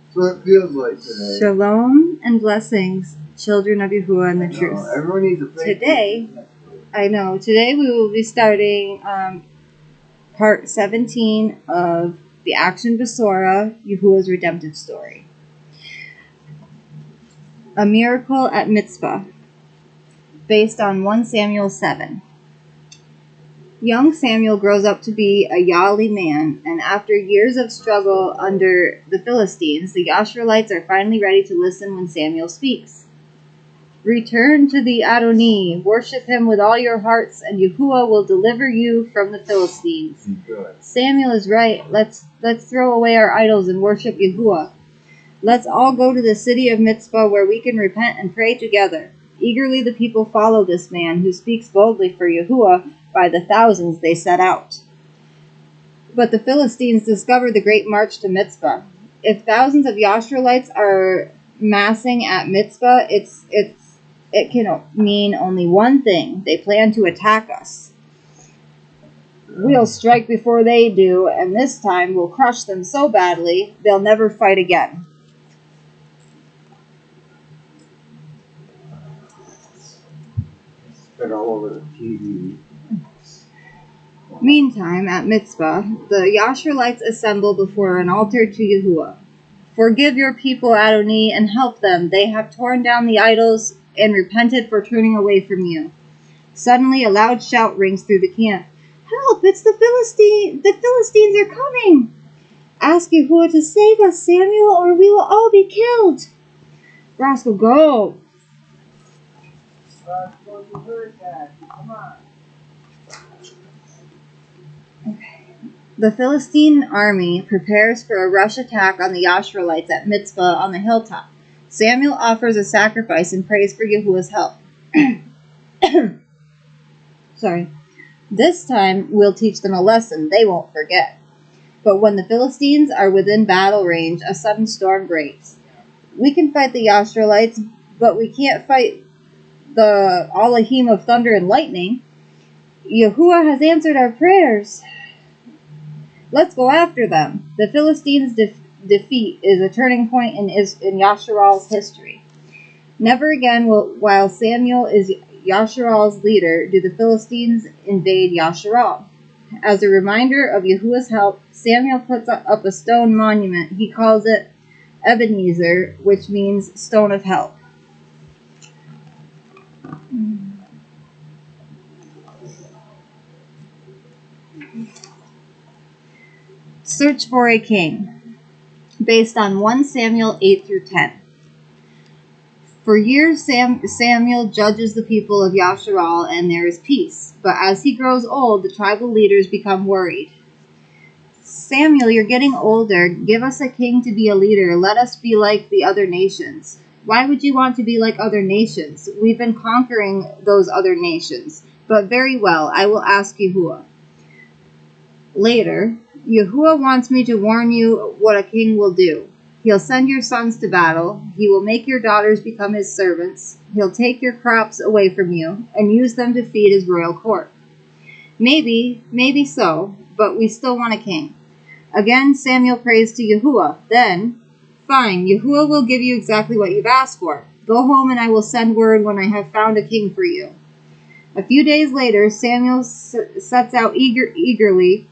That's what it feels like today. Shalom and blessings, children of Yahuah and the truth. Everyone needs a fake Today we will be starting part 17 of the Action Besorah, Yahuah's Redemptive story. A miracle at Mizpah, based on 1 Samuel 7. Young Samuel grows up to be a Yali man, and after years of struggle under the Philistines, the Yashreelites are finally ready to listen when Samuel speaks. Return to the Adonai, worship him with all your hearts, and Yahuah will deliver you from the Philistines. Good. Samuel is right. Let's throw away our idols and worship Yahuah. Let's all go to the city of Mizpah where we can repent and pray together. Eagerly the people follow this man who speaks boldly for Yahuah. By the thousands they set out. But the Philistines discovered the great march to Mizpah. If thousands of Yashreelites are massing at Mizpah, it can mean only one thing. They plan to attack us. We'll strike before they do, and this time we'll crush them so badly they'll never fight again. Spit all over the TV. Meantime, at Mizpah, the Yashreelites assemble before an altar to Yahuah. Forgive your people, Adonai, and help them. They have torn down the idols and repented for turning away from you. Suddenly, a loud shout rings through the camp. Help! It's the Philistines! The Philistines are coming! Ask Yahuah to save us, Samuel, or we will all be killed. Rascal, go! Come on. The Philistine army prepares for a rush attack on the Yashreelites at Mizpah on the hilltop. Samuel offers a sacrifice and prays for Yahuah's help. This time we'll teach them a lesson they won't forget. But when the Philistines are within battle range, a sudden storm breaks. We can fight the Yashreelites, but we can't fight the Elohim of thunder and lightning. Yahuah has answered our prayers. Let's go after them. The Philistines' defeat is a turning point in Yasharal's history. Never again while Samuel is Yasharal's leader do the Philistines invade Yasharal. As a reminder of Yahuah's help, Samuel puts up a stone monument. He calls it Ebenezer, which means stone of help. Search for a king, based on 1 Samuel 8 through 10. For years, Samuel judges the people of Yasharal, and there is peace. But as he grows old, the tribal leaders become worried. Samuel, you're getting older. Give us a king to be a leader. Let us be like the other nations. Why would you want to be like other nations? We've been conquering those other nations. But very well, I will ask Yahuah. Later, Yahuah wants me to warn you what a king will do. He'll send your sons to battle. He will make your daughters become his servants. He'll take your crops away from you and use them to feed his royal court. Maybe so, but we still want a king. Again, Samuel prays to Yahuah. Then, fine, Yahuah will give you exactly what you've asked for. Go home and I will send word when I have found a king for you. A few days later, Samuel sets out eagerly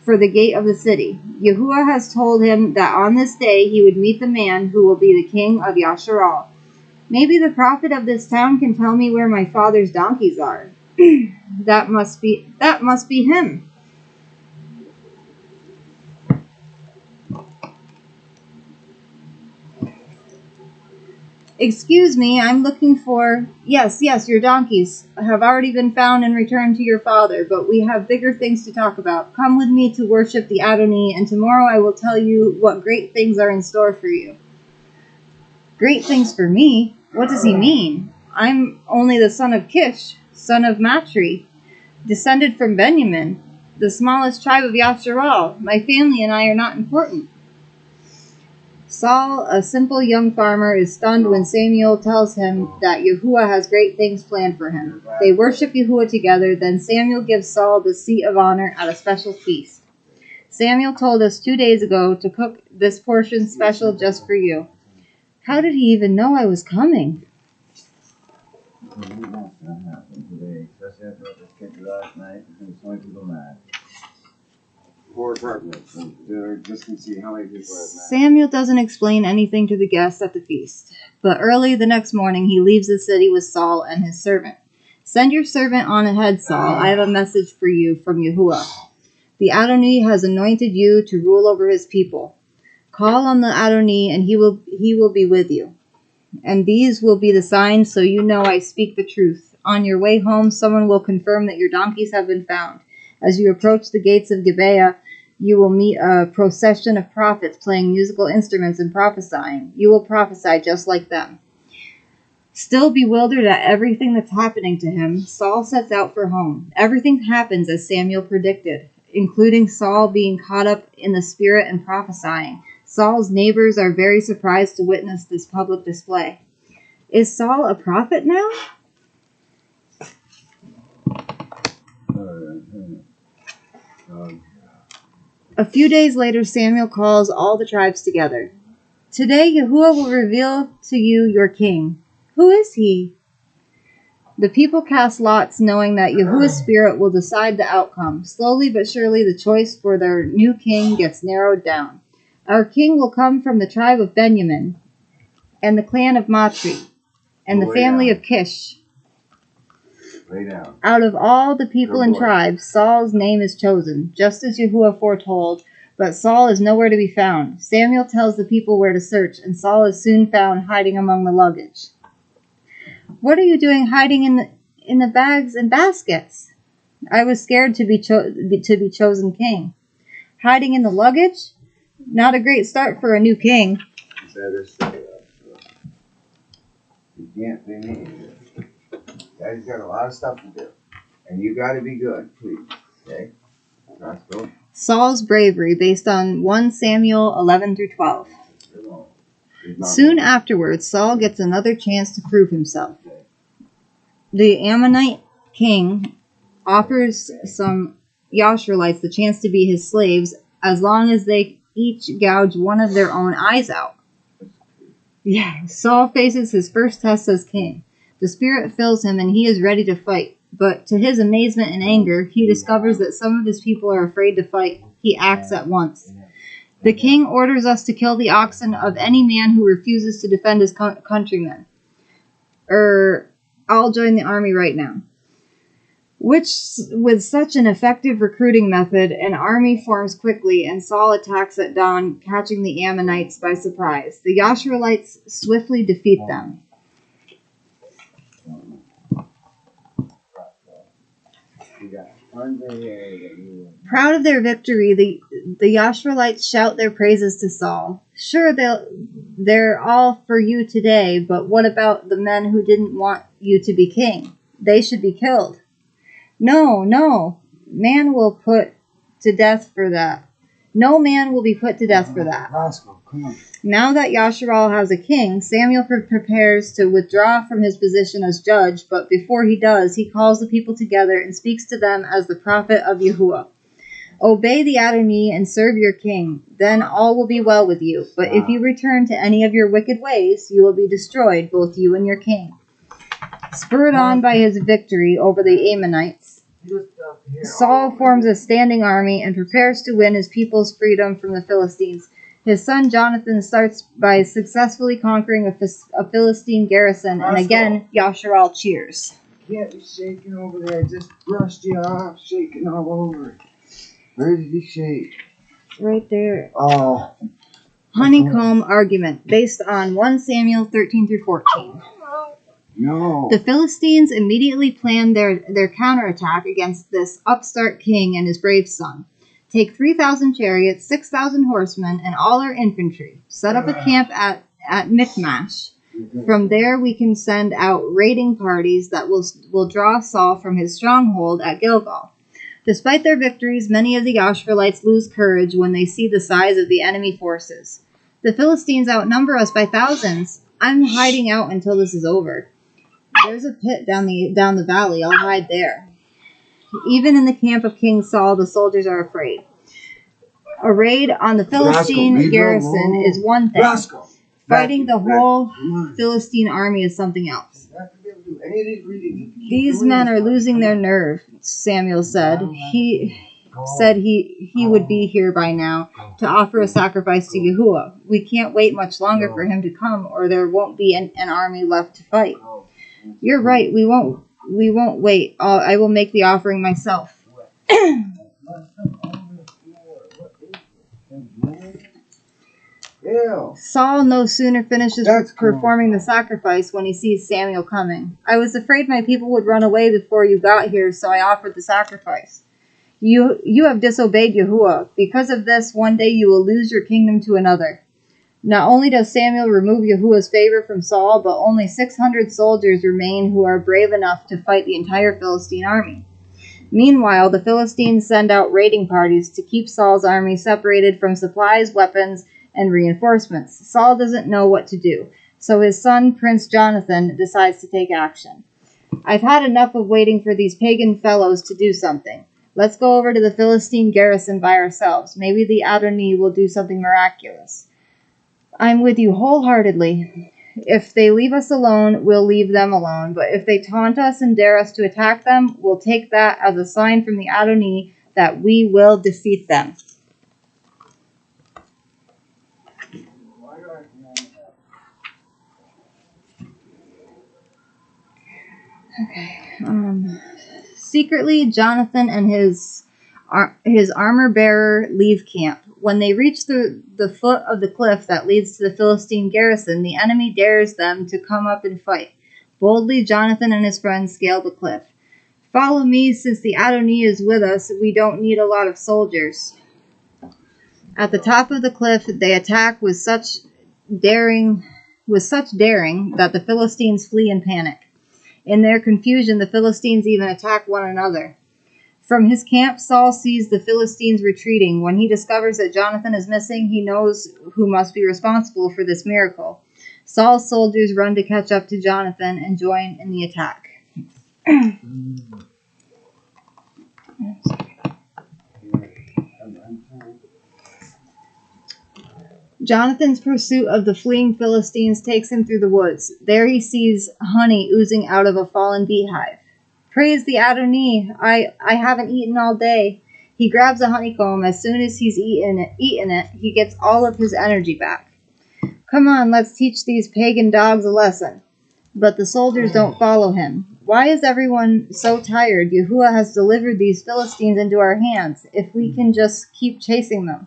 for the gate of the city. Yahuah has told him that on this day he would meet the man who will be the king of Yasharal. Maybe the prophet of this town can tell me where my father's donkeys are. That must be him. Excuse me, I'm looking for... Yes, your donkeys have already been found and returned to your father, but we have bigger things to talk about. Come with me to worship the Adonai, and tomorrow I will tell you what great things are in store for you. Great things for me? What does he mean? I'm only the son of Kish, son of Matri, descended from Benjamin, the smallest tribe of Yasharal. My family and I are not important. Saul, a simple young farmer, is stunned when Samuel tells him that Yahuah has great things planned for him. They worship Yahuah together, then Samuel gives Saul the seat of honor at a special feast. Samuel told us 2 days ago to cook this portion special just for you. How did he even know I was coming? Today, especially after what this kid did last night, and so many people mad. 4 apartments, and they're just to see how many people are mad. Samuel doesn't explain anything to the guests at the feast, but early the next morning he leaves the city with Saul and his servant. Send your servant on ahead, Saul. I have a message for you from Yahuah. The Adonai has anointed you to rule over his people. Call on the Adonai, and he will be with you. And these will be the signs, so you know I speak the truth. On your way home, someone will confirm that your donkeys have been found. As you approach the gates of Gibeah, you will meet a procession of prophets playing musical instruments and prophesying. You will prophesy just like them. Still bewildered at everything that's happening to him, Saul sets out for home. Everything happens as Samuel predicted, including Saul being caught up in the spirit and prophesying. Saul's neighbors are very surprised to witness this public display. Is Saul a prophet now? A few days later, Samuel calls all the tribes together. Today, Yahuah will reveal to you your king. Who is he? The people cast lots, knowing that Yahuah's spirit will decide the outcome. Slowly but surely, the choice for their new king gets narrowed down. Our king will come from the tribe of Benjamin, and the clan of Matri, and the family of Kish. Lay down. Out of all the people and tribes, Saul's name is chosen, just as Yahuah foretold, but Saul is nowhere to be found. Samuel tells the people where to search, and Saul is soon found hiding among the luggage. What are you doing hiding in the bags and baskets? I was scared to be chosen king. Hiding in the luggage? Not a great start for a new king. Better stay up. You can't be me. Daddy's got a lot of stuff to do. And you got to be good, please. Okay? Let's go. Saul's bravery, based on 1 Samuel 11 through 12. Soon afterwards, Saul gets another chance to prove himself. The Ammonite king offers some Yashvilites the chance to be his slaves as long as they each gouge one of their own eyes out. Yeah, Saul faces his first test as king. The spirit fills him and he is ready to fight. But to his amazement and anger, he discovers that some of his people are afraid to fight. He acts at once. The king orders us to kill the oxen of any man who refuses to defend his countrymen. I'll join the army right now. With such an effective recruiting method, an army forms quickly, and Saul attacks at dawn, catching the Ammonites by surprise. The Yashvilites swiftly defeat them. Proud of their victory, the Yashvilites shout their praises to Saul. Sure, they're all for you today, but what about the men who didn't want you to be king? They should be killed. No, man will put to death for that. No man will be put to death for that. Now that Yasharal has a king, Samuel prepares to withdraw from his position as judge, but before he does, he calls the people together and speaks to them as the prophet of Yahuah. Obey the Adonai and serve your king, then all will be well with you. But if you return to any of your wicked ways, you will be destroyed, both you and your king. Spurred on by his victory over the Ammonites, Saul forms a standing army and prepares to win his people's freedom from the Philistines. His son Jonathan starts by successfully conquering a Philistine garrison, and again, Yasharal cheers. Can't be shaking over there. Just brushed you off, shaking all over. Where did he shake? Right there. Oh. Honeycomb argument, based on 1 Samuel 13 through 14. No. The Philistines immediately planned their counterattack against this upstart king and his brave son. Take 3,000 chariots, 6,000 horsemen, and all our infantry. Set up a camp at Michmash. From there we can send out raiding parties that will draw Saul from his stronghold at Gilgal. Despite their victories, many of the Yashvilites lose courage when they see the size of the enemy forces. The Philistines outnumber us by thousands. I'm hiding out until this is over. There's a pit down the valley. I'll hide there. Even in the camp of King Saul, the soldiers are afraid. A raid on the Philistine garrison is one thing. Fighting the whole Philistine army is something else. These men are losing their nerve, Samuel said. He said he would be here by now to offer a sacrifice to Yahuah. We can't wait much longer for him to come, or there won't be an army left to fight. You're right. We won't wait. I will make the offering myself. Saul no sooner finishes performing the sacrifice when he sees Samuel coming. I was afraid my people would run away before you got here, so I offered the sacrifice. You have disobeyed Yahuah. Because of this, one day you will lose your kingdom to another. Not only does Samuel remove Yahuah's favor from Saul, but only 600 soldiers remain who are brave enough to fight the entire Philistine army. Meanwhile, the Philistines send out raiding parties to keep Saul's army separated from supplies, weapons, and reinforcements. Saul doesn't know what to do, so his son, Prince Jonathan, decides to take action. I've had enough of waiting for these pagan fellows to do something. Let's go over to the Philistine garrison by ourselves. Maybe the Adonai will do something miraculous. I'm with you wholeheartedly. If they leave us alone, we'll leave them alone. But if they taunt us and dare us to attack them, we'll take that as a sign from the Adonai that we will defeat them. Okay. Secretly, Jonathan and his armor bearer leave camp. When they reach the foot of the cliff that leads to the Philistine garrison, the enemy dares them to come up and fight. Boldly, Jonathan and his friends scale the cliff. Follow me, since the Adonai is with us. We don't need a lot of soldiers. At the top of the cliff, they attack with such daring that the Philistines flee in panic. In their confusion, the Philistines even attack one another. From his camp, Saul sees the Philistines retreating. When he discovers that Jonathan is missing, he knows who must be responsible for this miracle. Saul's soldiers run to catch up to Jonathan and join in the attack. Jonathan's pursuit of the fleeing Philistines takes him through the woods. There he sees honey oozing out of a fallen beehive. Praise the Adonai! I haven't eaten all day. He grabs a honeycomb. As soon as he's eaten it, he gets all of his energy back. Come on, let's teach these pagan dogs a lesson. But the soldiers don't follow him. Why is everyone so tired? Yahuah has delivered these Philistines into our hands. If we can just keep chasing them.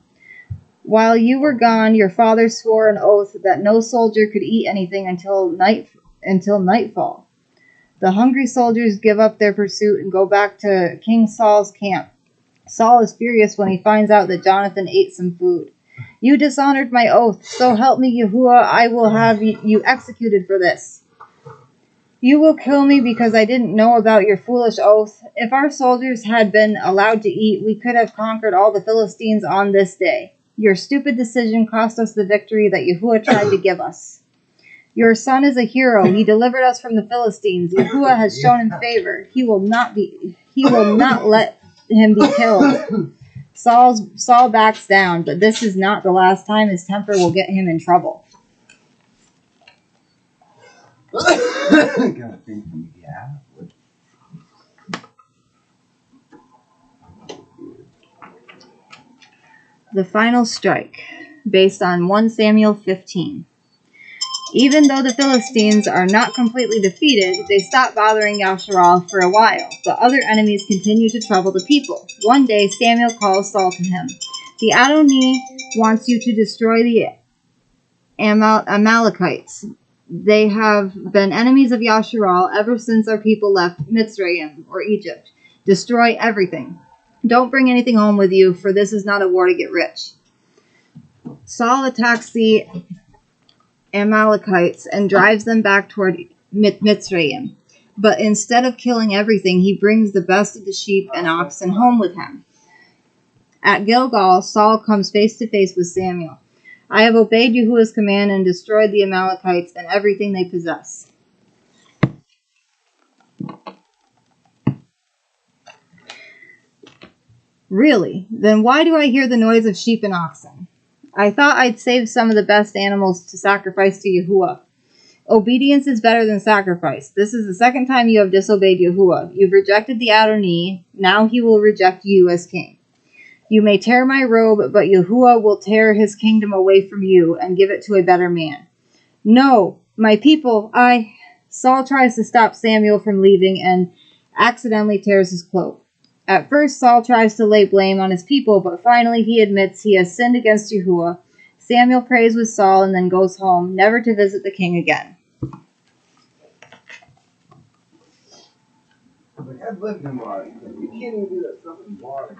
While you were gone, your father swore an oath that no soldier could eat anything until nightfall. The hungry soldiers give up their pursuit and go back to King Saul's camp. Saul is furious when he finds out that Jonathan ate some food. You dishonored my oath. So help me, Yahuah, I will have you executed for this. You will kill me because I didn't know about your foolish oath. If our soldiers had been allowed to eat, we could have conquered all the Philistines on this day. Your stupid decision cost us the victory that Yahuah tried to give us. Your son is a hero. He delivered us from the Philistines. Yahuah has shown him favor. He will not let him be killed. Saul backs down, but this is not the last time his temper will get him in trouble. The Final Strike, based on 1 Samuel 15. Even though the Philistines are not completely defeated, they stop bothering Yasharal for a while, but other enemies continue to trouble the people. One day, Samuel calls Saul to him. The Adonai wants you to destroy the Amalekites. They have been enemies of Yasharal ever since our people left Mizraim, or Egypt. Destroy everything. Don't bring anything home with you, for this is not a war to get rich. Saul attacks the Amalekites and drives them back toward Mizraim. But instead of killing everything, he brings the best of the sheep and oxen home with him. At Gilgal, Saul comes face to face with Samuel. I have obeyed Yahuah's command and destroyed the Amalekites and everything they possess. Really? Then why do I hear the noise of sheep and oxen? I thought I'd save some of the best animals to sacrifice to Yahuah. Obedience is better than sacrifice. This is the second time you have disobeyed Yahuah. You've rejected the Adonai. Now he will reject you as king. You may tear my robe, but Yahuah will tear his kingdom away from you and give it to a better man. No, my people, Saul tries to stop Samuel from leaving and accidentally tears his cloak. At first, Saul tries to lay blame on his people, but finally he admits he has sinned against Yahuah. Samuel prays with Saul and then goes home, never to visit the king again. But I've lived in water. You can't even do that stuff in water.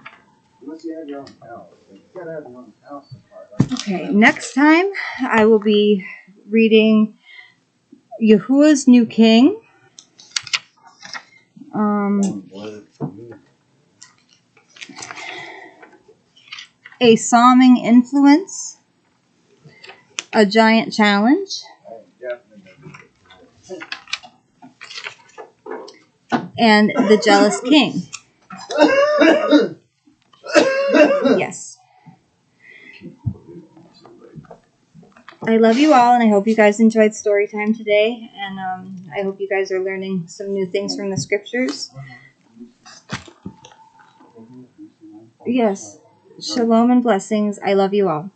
Unless you have your own house. You gotta have your own house to park. Okay, next time I will be reading Yahuah's New King. A Psalming Influence. A Giant Challenge. And The Jealous King. Yes. I love you all, and I hope you guys enjoyed story time today. And I hope you guys are learning some new things from the scriptures. Yes. Shalom and blessings. I love you all.